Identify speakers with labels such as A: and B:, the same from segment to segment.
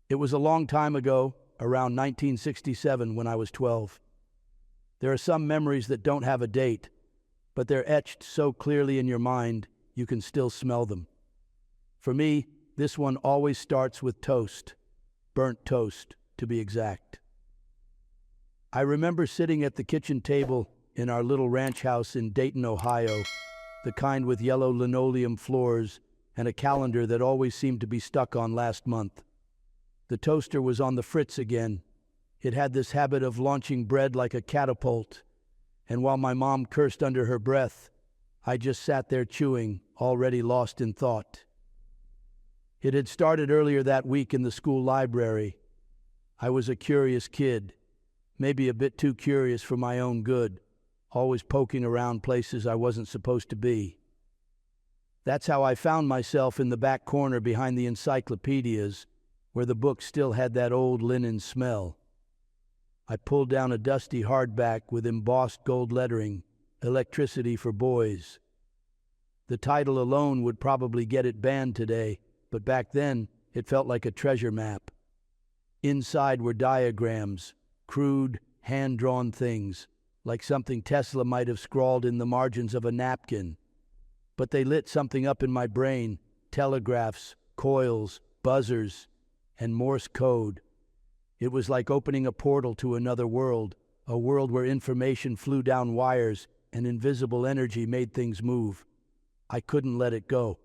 A: It was a long time ago, around 1967 when I was 12. There are some memories that don't have a date, but they're etched so clearly in your mind you can still smell them. For me, this one always starts with toast, burnt toast to be exact. I remember sitting at the kitchen table in our little ranch house in Dayton, Ohio, the kind with yellow linoleum floors and a calendar that always seemed to be stuck on last month. The toaster was on the fritz again. It had this habit of launching bread like a catapult, and while my mom cursed under her breath, I just sat there chewing, already lost in thought. It had started earlier that week in the school library. I was a curious kid, maybe a bit too curious for my own good, always poking around places I wasn't supposed to be. That's how I found myself in the back corner behind the encyclopedias, where the books still had that old linen smell. I pulled down a dusty hardback with embossed gold lettering, Electricity for Boys. The title alone would probably get it banned today, but back then it felt like a treasure map. Inside were diagrams, crude, hand-drawn things, like something Tesla might have scrawled in the margins of a napkin. But they lit something up in my brain, telegraphs, coils, buzzers, and Morse code. It was like opening a portal to another world, a world where information flew down wires and invisible energy made things move. I couldn't let it go.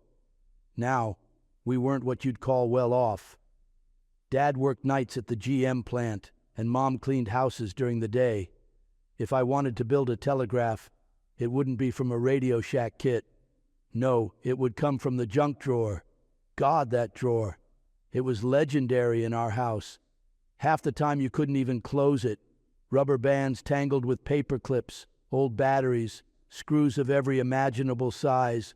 A: Now, we weren't what you'd call well off. Dad worked nights at the GM plant, and Mom cleaned houses during the day. If I wanted to build a telegraph, it wouldn't be from a Radio Shack kit. No, it would come from the junk drawer. God, that drawer. It was legendary in our house. Half the time you couldn't even close it. Rubber bands tangled with paper clips, old batteries, screws of every imaginable size,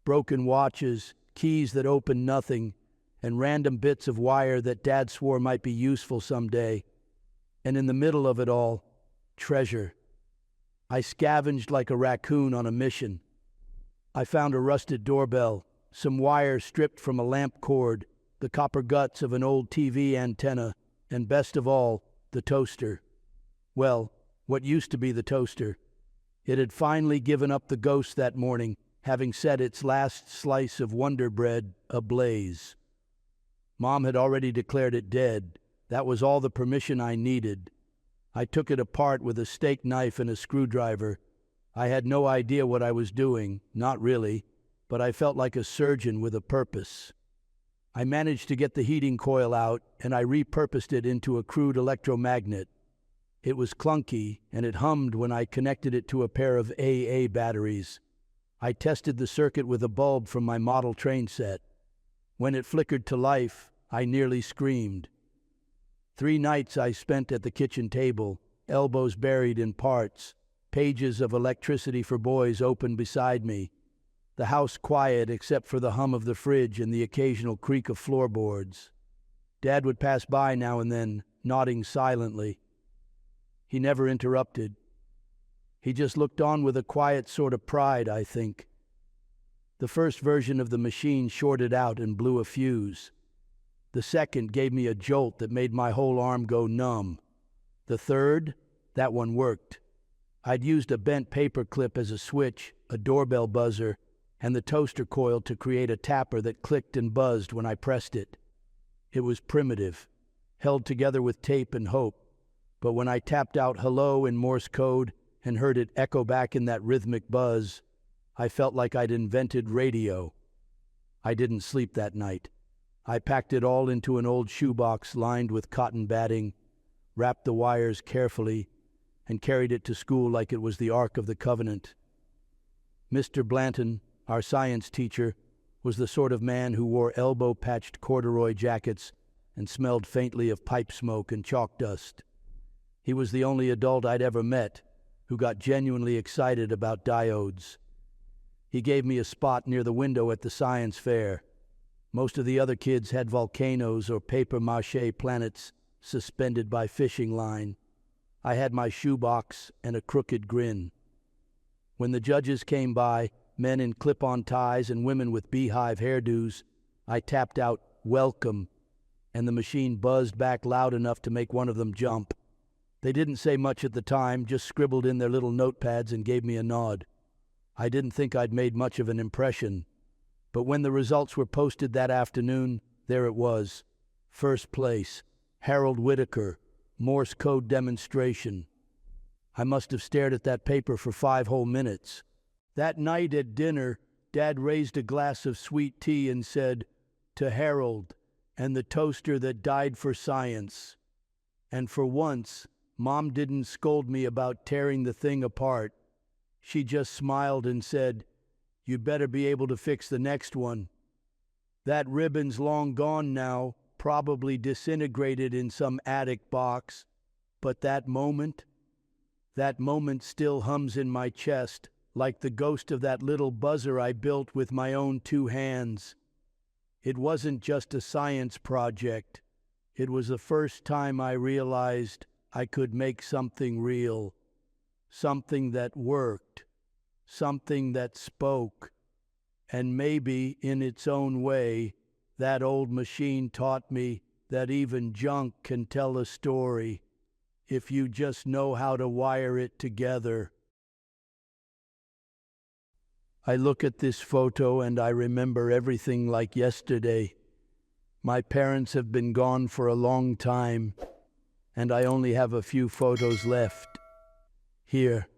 A: broken watches, keys that opened nothing, and random bits of wire that Dad swore might be useful someday. And in the middle of it all, treasure. I scavenged like a raccoon on a mission. I found a rusted doorbell, some wire stripped from a lamp cord, the copper guts of an old TV antenna, and best of all, the toaster. Well, what used to be the toaster. It had finally given up the ghost that morning, having set its last slice of Wonder Bread ablaze. Mom had already declared it dead. That was all the permission I needed. I took it apart with a steak knife and a screwdriver. I had no idea what I was doing, not really, but I felt like a surgeon with a purpose. I managed to get the heating coil out, and I repurposed it into a crude electromagnet. It was clunky, and it hummed when I connected it to a pair of AA batteries. I tested the circuit with a bulb from my model train set. When it flickered to life, I nearly screamed. 3 nights I spent at the kitchen table, elbows buried in parts, pages of Electricity for Boys open beside me, the house quiet except for the hum of the fridge and the occasional creak of floorboards. Dad would pass by now and then, nodding silently. He never interrupted. He just looked on with a quiet sort of pride, I think. The first version of the machine shorted out and blew a fuse. The second gave me a jolt that made my whole arm go numb. The third, that one worked. I'd used a bent paper clip as a switch, a doorbell buzzer, and the toaster coil to create a tapper that clicked and buzzed when I pressed it. It was primitive, held together with tape and hope, but when I tapped out hello in Morse code and heard it echo back in that rhythmic buzz, I felt like I'd invented radio. I didn't sleep that night. I packed it all into an old shoebox lined with cotton batting, wrapped the wires carefully, and carried it to school like it was the Ark of the Covenant. Mr. Blanton, our science teacher, was the sort of man who wore elbow-patched corduroy jackets and smelled faintly of pipe smoke and chalk dust. He was the only adult I'd ever met who got genuinely excited about diodes. He gave me a spot near the window at the science fair. Most of the other kids had volcanoes or papier-mâché planets suspended by fishing line. I had my shoebox and a crooked grin. When the judges came by, men in clip-on ties and women with beehive hairdos, I tapped out, "Welcome." and the machine buzzed back loud enough to make one of them jump. They didn't say much at the time, just scribbled in their little notepads and gave me a nod. I didn't think I'd made much of an impression, but when the results were posted that afternoon, there it was. First place, Harold Whitaker, Morse code demonstration. I must have stared at that paper for 5 whole minutes. That night at dinner, Dad raised a glass of sweet tea and said, "To Harold and the toaster that died for science." And for once, Mom didn't scold me about tearing the thing apart. She just smiled and said, "You'd better be able to fix the next one." That ribbon's long gone now, probably disintegrated in some attic box. But that moment still hums in my chest, like the ghost of that little buzzer I built with my own 2 hands. It wasn't just a science project. It was the first time I realized I could make something real, something that worked, something that spoke. And maybe, in its own way, that old machine taught me that even junk can tell a story if you just know how to wire it together. I look at this photo and I remember everything like yesterday. My parents have been gone for a long time, and I only have a few photos left. Here,